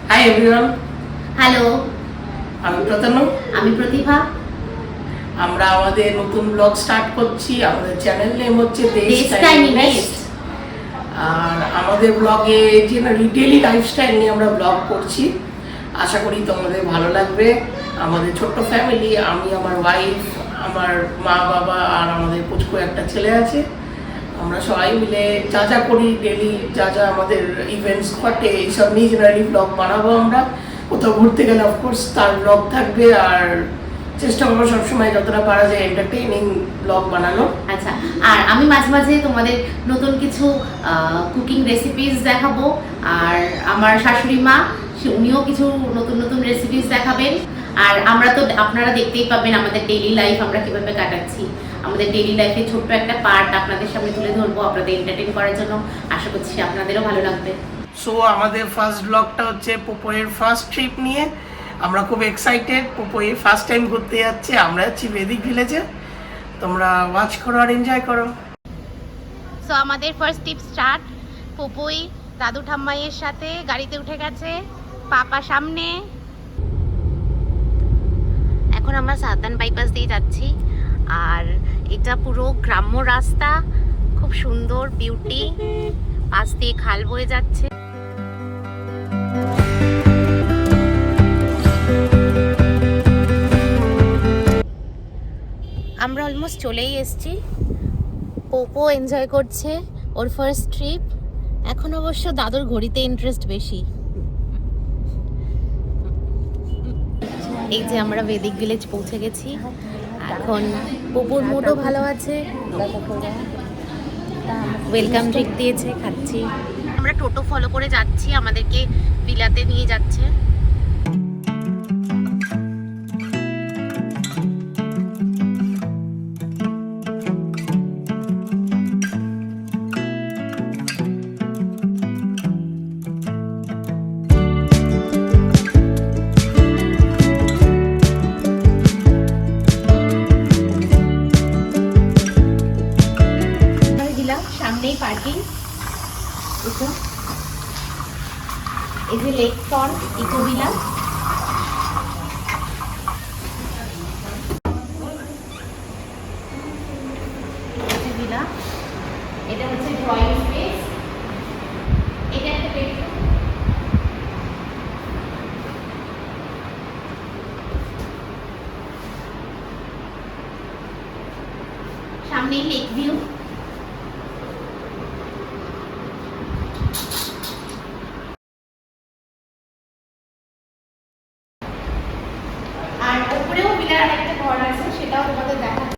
Hi everyone, hello, আমি প্রতনু। আমি প্রতিভা। আমরা আমাদের নতুন ব্লগ স্টার্ট করছি। আমাদের চ্যানেল নেম হচ্ছে দেশ টাইনি নেস্ট। আর আমাদের ব্লগে জেনারেলি ডেইলি লাইফস্টাইল নিয়ে আমরা ব্লগ করছি। আশা করি তোমাদের ভালো লাগবে। আমাদের ছোট্ট ফ্যামিলি, আমি, আমার ওয়াইফ, আমার মা বাবা আর আমাদের পুচকু একটা ছেলে আছে। আমরা সবাই মিলে যা যা করি ডেইলি, যা যা আমাদের ইভেন্টস ঘটে এইসব নিয়ে জেনারেলি ব্লগ বানাবো আমরা। কোথাও ঘুরতে গেলে অফকোর্স তার ব্লগ থাকবে, আর চেষ্টা করবো সবসময় যতটা পারা যায় এন্টারটেইনিং ব্লগ বানানো। আচ্ছা, আর আমি মাঝে মাঝে তোমাদের নতুন কিছু কুকিং রেসিপিস দেখাবো। আর আমার শাশুড়ি মা, উনিও কিছু নতুন নতুন রেসিপিস দেখাবেন। আর আমরা তো আপনারা দেখতেই পাবেন আমাদের ডেইলি লাইফ আমরা কিভাবে কাটাচ্ছি। আমাদের ডেইলি লাইফে ছোট্ট একটা পার্ট আপনাদের সামনে তুলে ধরবো আপনাদের এন্টারটেইন করার জন্য। আশা করছি আপনাদেরও ভালো লাগবে। সো আমাদের ফার্স্ট ব্লগটা হচ্ছে পোপোয়ের ফার্স্ট ট্রিপ নিয়ে। আমরা খুব এক্সাইটেড। পোপোয়ে ফার্স্ট টাইম ঘুরতে যাচ্ছে। আমরা যাচ্ছি বেদিক ভিলেজে। তোমরা ওয়াচ করো আর এনজয় করো। সো আমাদের ফার্স্ট টিপ স্টার্ট। পপুই দাদু ঠাম্মাইয়ের সাথে গাড়িতে উঠে গেছে, পাপা সামনে। এখন আমরা সাউদার্ন বাইপাস দিয়ে যাচ্ছি। আর এটা পুরো গ্রাম্য রাস্তা, খুব সুন্দর বিউটি, পাশ দিয়ে খাল বয়ে যাচ্ছে। আমরা অলমোস্ট চলেই এসেছি। পোপো এনজয় করছে ওর ফার্স্ট ট্রিপ। এখন অবশ্য দাদুর ঘড়িতে ইন্টারেস্ট বেশি। এই যে আমরা বেদিক ভিলেজ পৌঁছে গেছি। এখন পোপোর মুডও ভালো আছে, ওয়েলকাম ড্রিঙ্ক দিয়েছে, খাচ্ছি। আমরা টোটো ফলো করে যাচ্ছি, আমাদেরকে বিলাতে নিয়ে যাচ্ছে। সামনেই পার্কিং। এই যে lake front eco villa. Villa এটা হচ্ছে ড্রয়িং স্পেস। এটা একটা বেডরুম। সামনেই লেক ভিউ। আর উপরেও ভিলার আরেকটা ঘর আছে, সেটাও তোমাদের দেখাচ্ছি।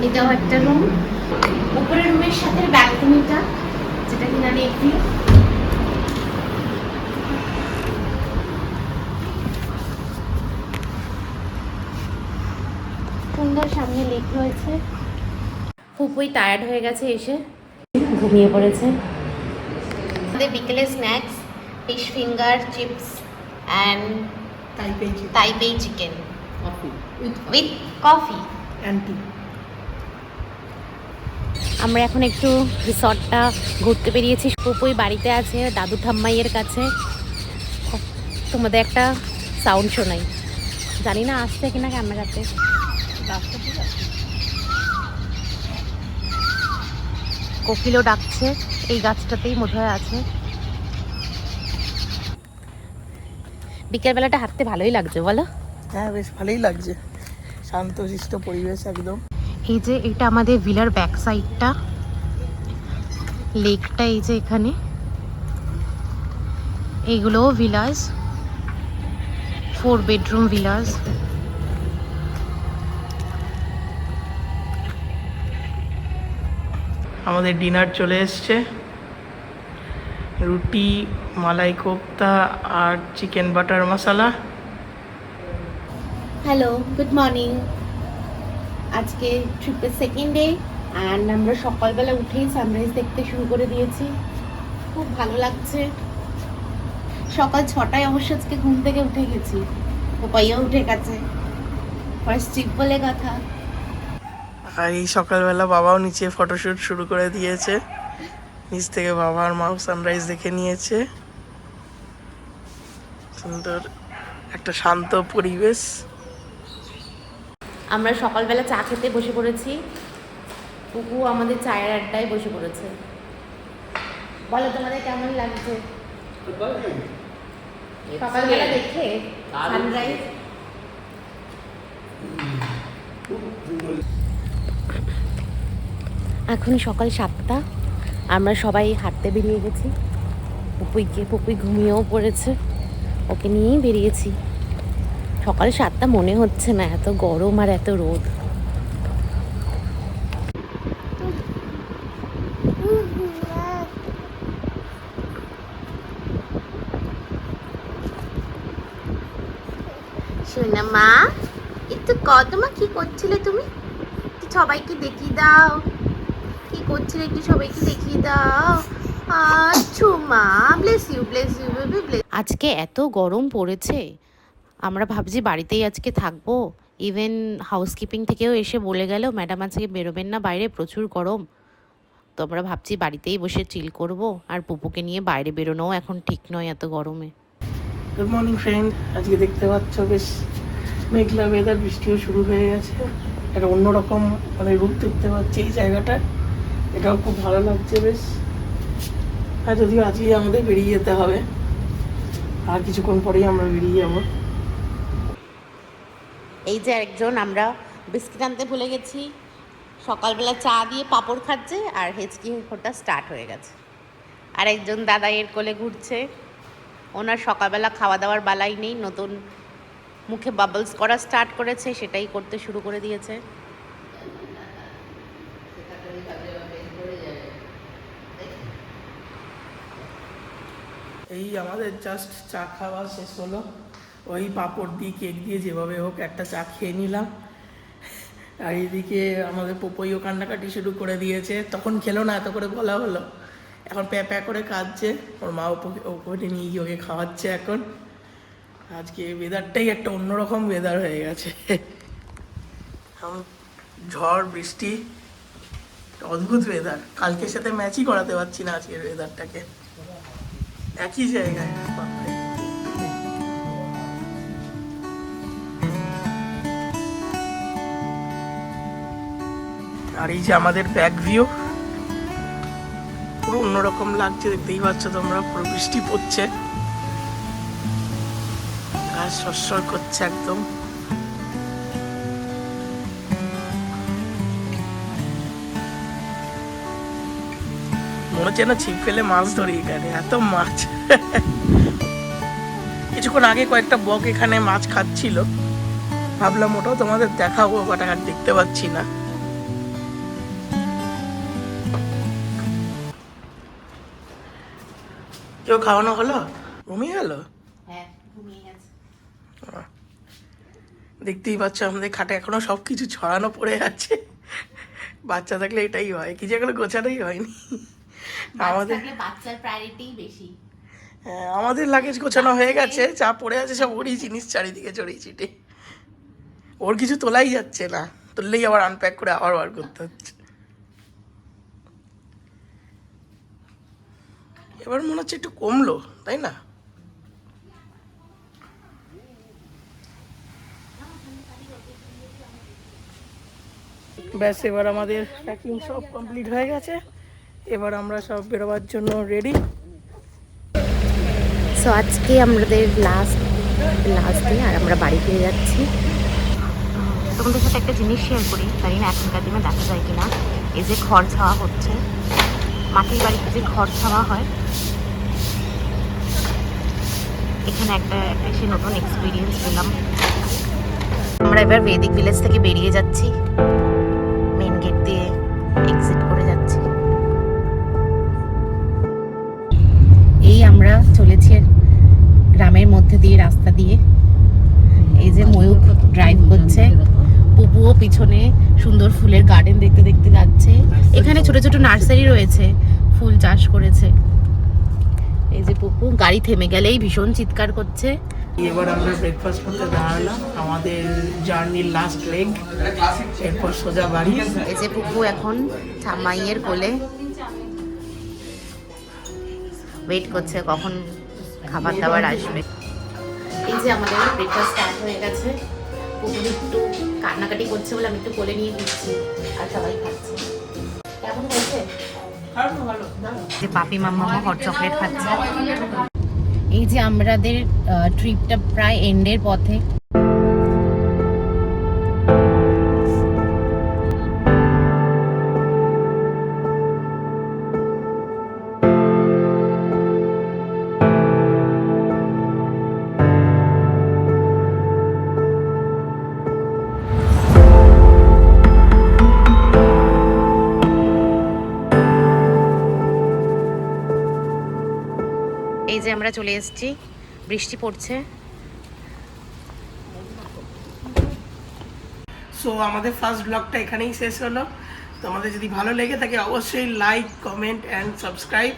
এটাও একটা রুম। উপরের রুমের সাথে ব্যালকনিটা, যেটা কিনা লেক ভিউ। সুন্দর সামনে লেক রয়েছে। খুবই টায়ার্ড হয়ে গেছে, এসে ঘুমিয়ে পড়েছে। আমাদের বিকেলে snacks, fish finger, chips and Taipei chicken with coffee and tea. আমরা এখন একটু রিসর্টটা ঘুরতে বেরিয়েছি। পুপুই বাড়িতে আছে দাদু ঠাম্মাইয়ের কাছে। তোমাদের একটা সাউন্ড শোনাই, জানি না আসছে কিনা ক্যামেরাতে। কোকিলও ডাকছে, এই গাছটাতেই বোধহয় আছে। বিকেলবেলাটা হাঁটতে ভালোই লাগছে, বলো? হ্যাঁ, বেশ ভালোই লাগছে, শান্তশিষ্ট পরিবেশ একদম। এই যে এটা আমাদের ভিলার ব্যাক সাইডটা, লেকটা এই যে এখানে। এইগুলোও ভিলাস, 4 বেডরুম ভিলাস। আমাদের ডিনার চলে এসছে। রুটি, মালাই কোফতা আর chicken butter masala. Hello, good morning. আজকে ট্রিপের সেকেন্ড ডে অ্যান্ড আমরা সকালবেলা উঠেই সানরাইজ দেখতে শুরু করে দিয়েছি। খুব ভালো লাগছে। সকাল 6টায় অবশ্য আজকে ঘুম থেকে উঠে গেছি। ও পাইয়া উঠে গেছে, ফার্স্ট ট্রিপ বলে কথা। আর এই সকালবেলা বাবাও নিচে ফটোশুট শুরু করে দিয়েছে, নিচ থেকে বাবা আর মাও সানরাইজ দেখে নিয়েছে। সুন্দর একটা শান্ত পরিবেশ। আমরা সকালবেলা চা খেতে বসে পড়েছি, পুপু আমাদের চায়ের আড্ডায় বসে পড়েছে। বলো তোমাদের কেমন লাগছে সকালবেলা দেখে সানরাইজ? এখন সকাল 7টা, আমরা সবাই হাঁটতে বেরিয়ে গেছি। পুপুই ঘুমিয়েও পড়েছে, ওকে নিয়েই বেরিয়েছি। সকাল 7টা মনে হচ্ছে না, এত গরম আর এত রোদ। শোনা মা, একটু কদমা কি করছিলে তুমি? সবাইকে দেখিয়ে দাও কি করছিলে, একটু সবাইকে দেখিয়ে দাও। আচ্ছা মা, ব্লেস ইউ বেবি ব্লেস। আজকে এত গরম পড়েছে, আমরা ভাবছি বাড়িতেই আজকে থাকবো। ইভেন হাউসকিপিং থেকেও এসে বলে গেল ম্যাডাম আজকে বেরোবেন না বাইরে, প্রচুর গরম। তো আমরা ভাবছি বাড়িতেই বসে চিল করব, আর পুপুকে নিয়ে বাইরে বেরোনোও এখন ঠিক নয় এত গরমে। গুড মর্নিং ফ্রেন্ড, আজকে দেখতে পাচ্ছ বেশ মেঘলা ওয়েদার, বৃষ্টিও শুরু হয়ে গেছে। একটা অন্যরকম মানে রূপ দেখতে পাচ্ছি এই জায়গাটা, এটাও খুব ভালো লাগছে বেশ। আর যদিও আজকেই আমাদের বেরিয়ে যেতে হবে, আর কিছুক্ষণ পরেই আমরা বেরিয়ে যাব। এই যে একজন, আমরা বিস্কিট আনতে ভুলে গেছি, সকালবেলা চা দিয়ে পাঁপড় খাচ্ছে আর হেঁচকি ফোটা স্টার্ট হয়ে গেছে। আর একজন দাদা এর কোলে ঘুরছে, ওনার সকালবেলা খাওয়া দাওয়ার বালাই নেই, নতুন মুখে বাবলস করা স্টার্ট করেছে, সেটাই করতে শুরু করে দিয়েছে। এই আমাদের জাস্ট চা খাওয়া শেষ হলো, ওই পাঁপড় দিয়ে কেক দিয়ে যেভাবে হোক একটা চা খেয়ে নিলাম। আর এইদিকে আমাদের পপইও কান্নাকাটি শুরু করে দিয়েছে, তখন খেলো না, এত করে বলা হলো, এখন প্যা প্যা করে কাঁদছে। ওর মা ওপরে নিয়ে গিয়ে ওকে খাওয়াচ্ছে এখন। আজকে ওয়েদারটাই একটা অন্যরকম ওয়েদার হয়ে গেছে, ঝড় বৃষ্টি, অদ্ভুত ওয়েদার। কালকের সাথে ম্যাচই করাতে পারছি না আজকের ওয়েদারটাকে, একই জায়গায়। আর এই যে আমাদের ব্যাক ভিউ, পুরো অন্যরকম লাগছে, দেখতেই পাচ্ছ তোমরা, পুরো বৃষ্টি পড়ছে, গাছ সরসর করছে একদম। মনে হচ্ছে না ছিপ ফেলে মাছ ধরি এখানে, এত মাছ। কিছুক্ষণ আগে কয়েকটা বক এখানে মাছ খাচ্ছিল, ভাবলাম ওটাও তোমাদের দেখাবো, বাট আর দেখতে পাচ্ছি না। কেউ খাওয়ানো হলো? ঘুমিয়ে গেল? হ্যাঁ, ঘুমিয়ে গেছে। দেখতেই পাচ্ছ আমাদের খাটে এখনো সবকিছু ছড়ানো পড়ে আছে। বাচ্চা থাকলে এটাই হয়, কিছু এখনো গোছানোই হয়নি। আমাদের বাচ্চার প্রায়োরিটি বেশি। আমাদের লাগেজ গোছানো হয়ে গেছে, যা পড়ে আছে সব ওরই জিনিস চারিদিকে ছড়িয়ে ছিটে। ওর কিছু তোলাই যাচ্ছে না, তুললেই আবার আনপ্যাক করে আবার বার করতে হচ্ছে। এবার মনে হচ্ছে একটু কমলো, তাই না? ব্যাস, এবার আমাদের প্যাকিং সব কমপ্লিট হয়ে গেছে, এবার আমরা সব বেরোবার জন্য রেডি। সো আজকে আমাদের লাস্ট দিন, আর আমরা বাড়ি ফিরে যাচ্ছি। তোমাদের সাথে একটা জিনিস শেয়ার করি, জানি না এখনকার দিনে দেখা যায় কিনা। এই যে খড় ছাওয়া হচ্ছে, মাটির বাড়িতে যে খড় ছাওয়া হয়, এখানে একটা সে নতুন এক্সপিরিয়েন্স পেলাম। আমরা এবার বেদিক ভিলেজ থেকে বেরিয়ে যাচ্ছি, মেন গেট দিয়ে এক্সিট করে যাচ্ছি। এই আমরা চলেছি গ্রামের মধ্যে দিয়ে, রাস্তা দিয়ে। এই যে ময়ূক ড্রাইভ করছে, পুপুও পিছনে সুন্দর ফুলের গার্ডেন দেখতে দেখতে যাচ্ছে। এখানে ছোট ছোট নার্সারি রয়েছে, ফুল চাষ করেছে। এই যে পুপু গাড়ি থেমে গেলেই ভীষণ চিৎকার করছে, এবার আমরা ব্রেকফাস্ট করতে দাঁড়ালাম, আমাদের জার্নির লাস্ট লেগ, এরপর সোজা বাড়ি। এই যে পুপু এখন ঠাম্মাইয়ের কোলে ওয়েট করছে কখন খাবার দাবার আসবে। এই যে আমাদের ব্রেকফাস্ট স্টার্ট হয়ে গেছে। পুপু একটু কান্নাকাটি করছে বলে আমি একটু কোলে নিয়ে দিচ্ছি, আর সবাই খাচ্ছে। কেমন হয়েছে? যে পাপি মাম্মা হট চকলেট খাচ্ছে। এই যে আমাদের ট্রিপটা প্রায় এন্ডের পথে। এই যে আমরা চলে এসেছি, বৃষ্টি পড়ছে। সো আমাদের ফার্স্ট ব্লগটা এখানেই শেষ হলো। তোমাদের যদি ভালো লেগে থাকে অবশ্যই লাইক, কমেন্ট অ্যান্ড সাবস্ক্রাইব।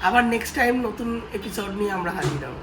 আবার নেক্সট টাইম নতুন এপিসোড নিয়ে আমরা হাজির হব।